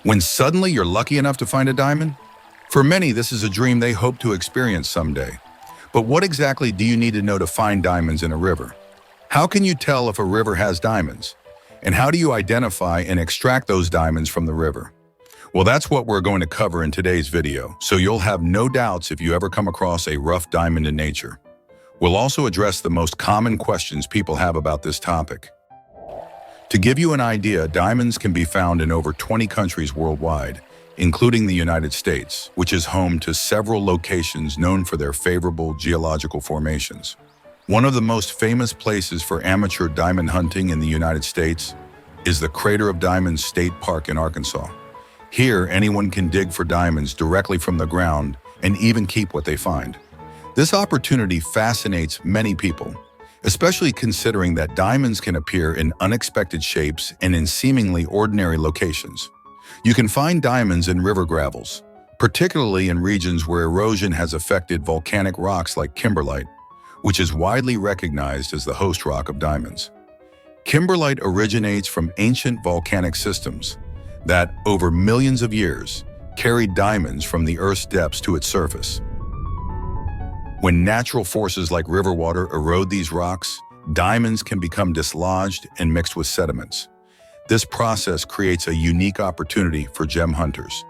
When suddenly you're lucky enough to find a diamond? For many, this is a dream they hope to experience someday. But what exactly do you need to know to find diamonds in a river? How can you tell if a river has diamonds? And how do you identify and extract those diamonds from the river? Well, that's what we're going to cover in today's video, so you'll have no doubts if you ever come across a rough diamond in nature. We'll also address the most common questions people have about this topic. To give you an idea, diamonds can be found in over 20 countries worldwide, including the United States, which is home to several locations known for their favorable geological formations. One of the most famous places for amateur diamond hunting in the United States is the Crater of Diamonds State Park in Arkansas. Here, anyone can dig for diamonds directly from the ground and even keep what they find. This opportunity fascinates many people, especially considering that diamonds can appear in unexpected shapes and in seemingly ordinary locations. You can find diamonds in river gravels, particularly in regions where erosion has affected volcanic rocks like kimberlite, which is widely recognized as the host rock of diamonds. Kimberlite originates from ancient volcanic systems that, over millions of years, carried diamonds from the Earth's depths to its surface. When natural forces like river water erode these rocks, diamonds can become dislodged and mixed with sediments. This process creates a unique opportunity for gem hunters,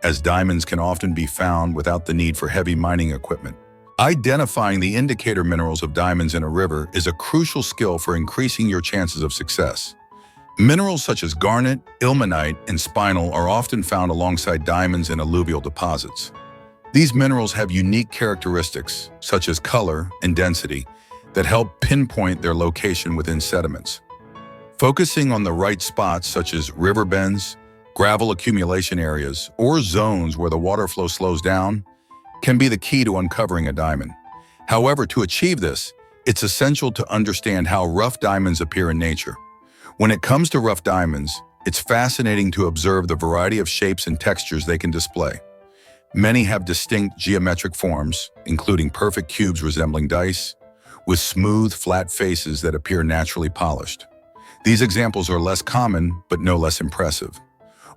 as diamonds can often be found without the need for heavy mining equipment. Identifying the indicator minerals of diamonds in a river is a crucial skill for increasing your chances of success. Minerals such as garnet, ilmenite, and spinel are often found alongside diamonds in alluvial deposits. These minerals have unique characteristics, such as color and density, that help pinpoint their location within sediments. Focusing on the right spots, such as river bends, gravel accumulation areas, or zones where the water flow slows down, can be the key to uncovering a diamond. However, to achieve this, it's essential to understand how rough diamonds appear in nature. When it comes to rough diamonds, it's fascinating to observe the variety of shapes and textures they can display. Many have distinct geometric forms, including perfect cubes resembling dice, with smooth, flat faces that appear naturally polished. These examples are less common, but no less impressive.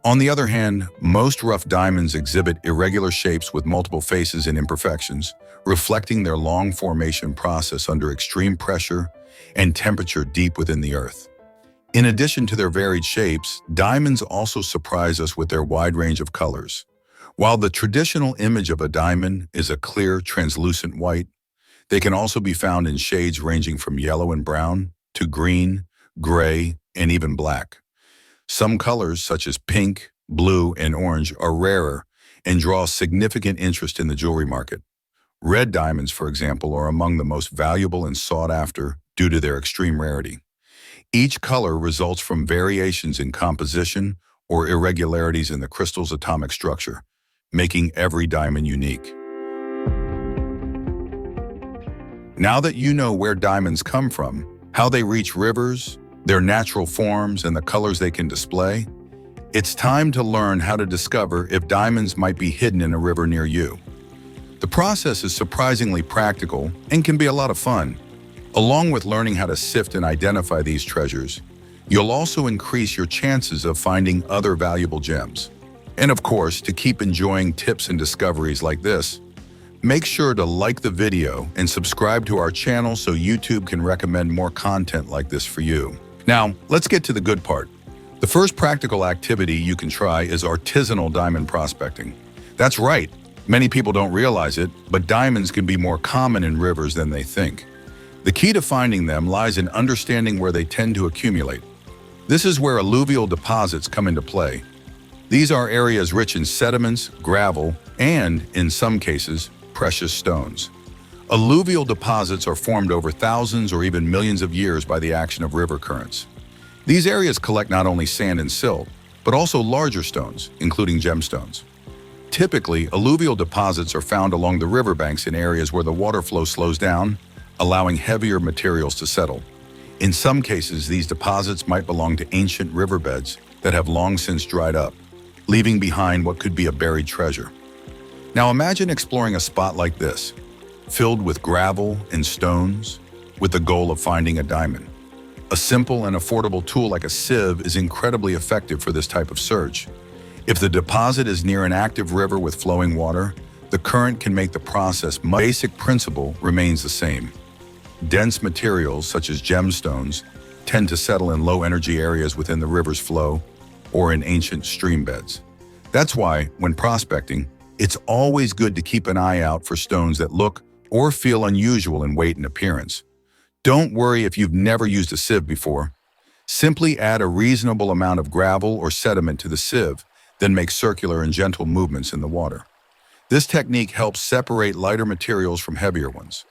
On the other hand, most rough diamonds exhibit irregular shapes with multiple faces and imperfections, reflecting their long formation process under extreme pressure and temperature deep within the earth. In addition to their varied shapes, diamonds also surprise us with their wide range of colors. While the traditional image of a diamond is a clear, translucent white, they can also be found in shades ranging from yellow and brown to green, gray, and even black. Some colors, such as pink, blue, and orange, are rarer and draw significant interest in the jewelry market. Red diamonds, for example, are among the most valuable and sought after due to their extreme rarity. Each color results from variations in composition or irregularities in the crystal's atomic structure, making every diamond unique. Now that you know where diamonds come from, how they reach rivers, their natural forms, and the colors they can display, it's time to learn how to discover if diamonds might be hidden in a river near you. The process is surprisingly practical and can be a lot of fun. Along with learning how to sift and identify these treasures, you'll also increase your chances of finding other valuable gems. And of course, to keep enjoying tips and discoveries like this, make sure to like the video and subscribe to our channel so YouTube can recommend more content like this for you. Now, let's get to the good part. The first practical activity you can try is artisanal diamond prospecting. That's right, many people don't realize it, but diamonds can be more common in rivers than they think. The key to finding them lies in understanding where they tend to accumulate. This is where alluvial deposits come into play. These are areas rich in sediments, gravel, and, in some cases, precious stones. Alluvial deposits are formed over thousands or even millions of years by the action of river currents. These areas collect not only sand and silt, but also larger stones, including gemstones. Typically, alluvial deposits are found along the riverbanks in areas where the water flow slows down, allowing heavier materials to settle. In some cases, these deposits might belong to ancient riverbeds that have long since dried up, leaving behind what could be a buried treasure. Now imagine exploring a spot like this, filled with gravel and stones, with the goal of finding a diamond. A simple and affordable tool like a sieve is incredibly effective for this type of search. If the deposit is near an active river with flowing water, the current can make the process much. Basic principle remains the same. Dense materials, such as gemstones, tend to settle in low-energy areas within the river's flow or in ancient stream beds. That's why, when prospecting, it's always good to keep an eye out for stones that look or feel unusual in weight and appearance. Don't worry if you've never used a sieve before. Simply add a reasonable amount of gravel or sediment to the sieve, then make circular and gentle movements in the water. This technique helps separate lighter materials from heavier ones.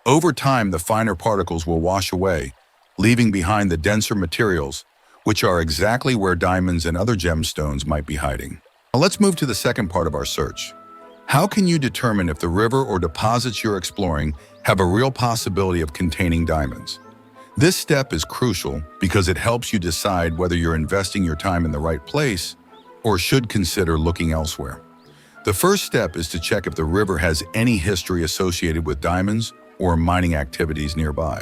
Over time, the finer particles will wash away, leaving behind the denser materials, which are exactly where diamonds and other gemstones might be hiding. Now let's move to the second part of our search. How can you determine if the river or deposits you're exploring have a real possibility of containing diamonds? This step is crucial because it helps you decide whether you're investing your time in the right place or should consider looking elsewhere. The first step is to check if the river has any history associated with diamonds or mining activities nearby.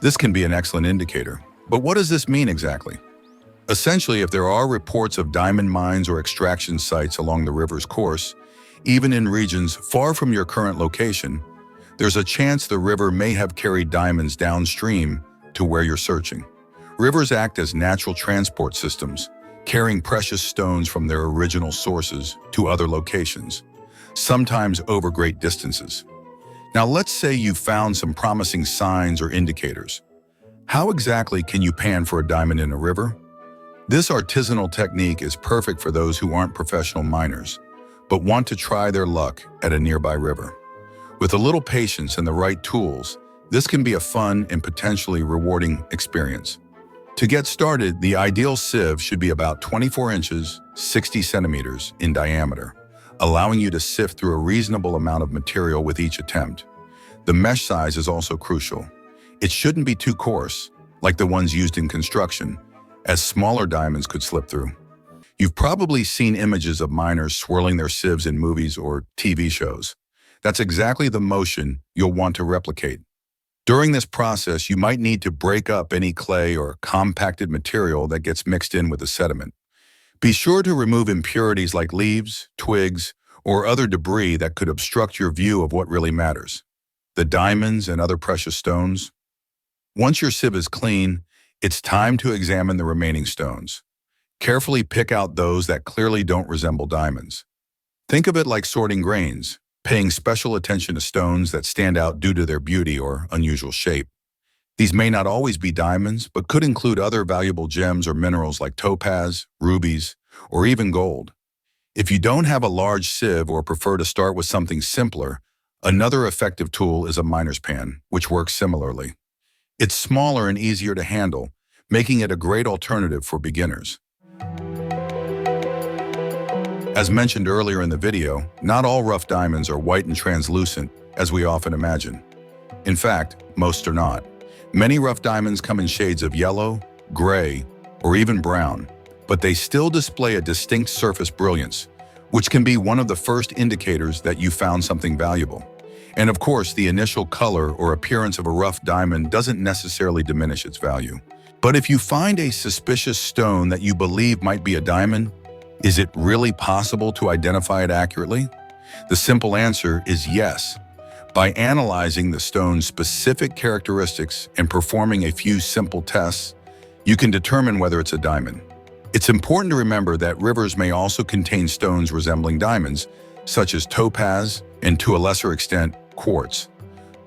This can be an excellent indicator, but what does this mean exactly? Essentially, if there are reports of diamond mines or extraction sites along the river's course, even in regions far from your current location, there's a chance the river may have carried diamonds downstream to where you're searching. Rivers act as natural transport systems, carrying precious stones from their original sources to other locations, sometimes over great distances. Now let's say you found some promising signs or indicators. How exactly can you pan for a diamond in a river? This artisanal technique is perfect for those who aren't professional miners, but want to try their luck at a nearby river. With a little patience and the right tools, this can be a fun and potentially rewarding experience. To get started, the ideal sieve should be about 24 inches, 60 centimeters in diameter, allowing you to sift through a reasonable amount of material with each attempt. The mesh size is also crucial. It shouldn't be too coarse, like the ones used in construction, as smaller diamonds could slip through. You've probably seen images of miners swirling their sieves in movies or TV shows. That's exactly the motion you'll want to replicate. During this process, you might need to break up any clay or compacted material that gets mixed in with the sediment. Be sure to remove impurities like leaves, twigs, or other debris that could obstruct your view of what really matters: the diamonds and other precious stones. Once your sieve is clean, it's time to examine the remaining stones. Carefully pick out those that clearly don't resemble diamonds. Think of it like sorting grains, paying special attention to stones that stand out due to their beauty or unusual shape. These may not always be diamonds, but could include other valuable gems or minerals like topaz, rubies, or even gold. If you don't have a large sieve or prefer to start with something simpler, another effective tool is a miner's pan, which works similarly. It's smaller and easier to handle, making it a great alternative for beginners. As mentioned earlier in the video, not all rough diamonds are white and translucent, as we often imagine. In fact, most are not. Many rough diamonds come in shades of yellow, gray, or even brown, but they still display a distinct surface brilliance, which can be one of the first indicators that you found something valuable. And of course, the initial color or appearance of a rough diamond doesn't necessarily diminish its value. But if you find a suspicious stone that you believe might be a diamond, is it really possible to identify it accurately? The simple answer is yes. By analyzing the stone's specific characteristics and performing a few simple tests, you can determine whether it's a diamond. It's important to remember that rivers may also contain stones resembling diamonds, such as topaz and, to a lesser extent, quartz.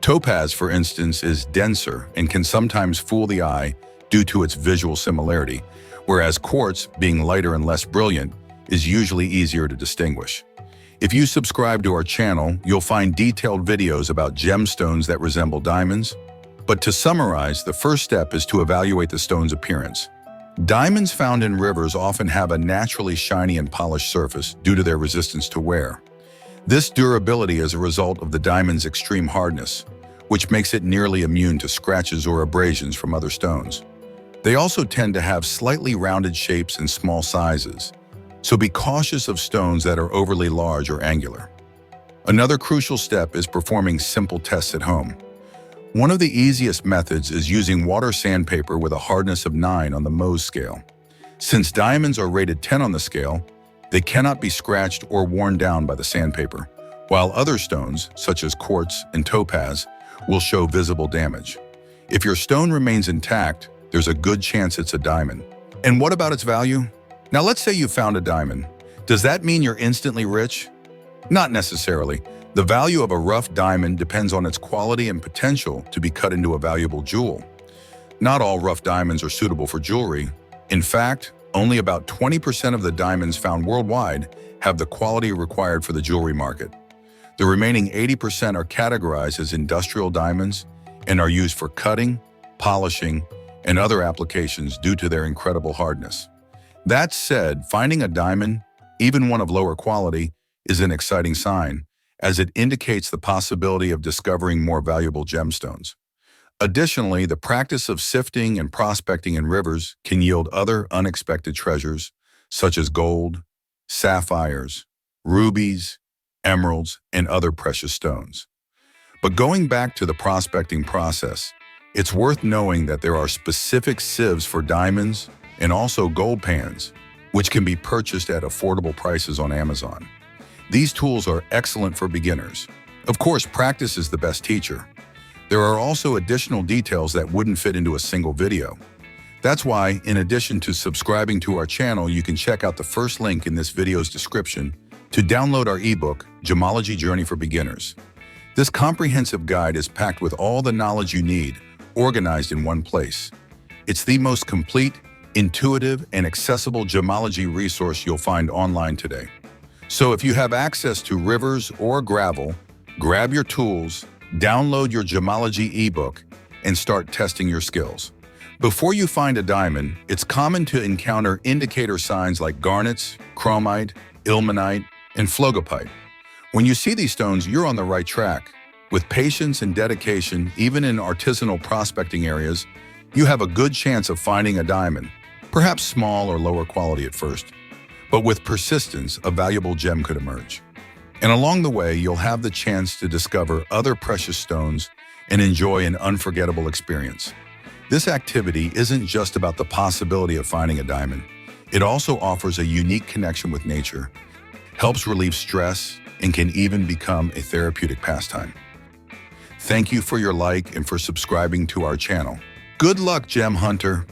Topaz, for instance, is denser and can sometimes fool the eye due to its visual similarity, whereas quartz, being lighter and less brilliant, is usually easier to distinguish. If you subscribe to our channel, you'll find detailed videos about gemstones that resemble diamonds. But to summarize, the first step is to evaluate the stone's appearance. Diamonds found in rivers often have a naturally shiny and polished surface due to their resistance to wear. This durability is a result of the diamond's extreme hardness, which makes it nearly immune to scratches or abrasions from other stones. They also tend to have slightly rounded shapes and small sizes, so be cautious of stones that are overly large or angular. Another crucial step is performing simple tests at home. One of the easiest methods is using water sandpaper with a hardness of 9 on the Mohs scale. Since diamonds are rated 10 on the scale, They cannot be scratched or worn down by the sandpaper, while other stones, such as quartz and topaz, will show visible damage. If your stone remains intact, there's a good chance it's a diamond. And what about its value? Now let's say you found a diamond. Does that mean you're instantly rich? Not necessarily. The value of a rough diamond depends on its quality and potential to be cut into a valuable jewel. Not all rough diamonds are suitable for jewelry. In fact, only about 20% of the diamonds found worldwide have the quality required for the jewelry market. The remaining 80% are categorized as industrial diamonds and are used for cutting, polishing, and other applications due to their incredible hardness. That said, finding a diamond, even one of lower quality, is an exciting sign, as it indicates the possibility of discovering more valuable gemstones. Additionally, the practice of sifting and prospecting in rivers can yield other unexpected treasures, such as gold, sapphires, rubies, emeralds, and other precious stones. But going back to the prospecting process, it's worth knowing that there are specific sieves for diamonds and also gold pans, which can be purchased at affordable prices on Amazon. These tools are excellent for beginners. Of course, practice is the best teacher. There are also additional details that wouldn't fit into a single video. That's why, in addition to subscribing to our channel, you can check out the first link in this video's description to download our ebook, Gemology Journey for Beginners. This comprehensive guide is packed with all the knowledge you need, organized in one place. It's the most complete, intuitive, and accessible gemology resource you'll find online today. So if you have access to rivers or gravel, grab your tools, download your gemology ebook, and start testing your skills. Before you find a diamond, it's common to encounter indicator signs like garnets, chromite, ilmenite, and phlogopite. When you see these stones, you're on the right track. With patience and dedication, even in artisanal prospecting areas, you have a good chance of finding a diamond, perhaps small or lower quality at first. But with persistence, a valuable gem could emerge. And along the way, you'll have the chance to discover other precious stones and enjoy an unforgettable experience. This activity isn't just about the possibility of finding a diamond. It also offers a unique connection with nature, helps relieve stress, and can even become a therapeutic pastime. Thank you for your like and for subscribing to our channel. Good luck, Gem Hunter!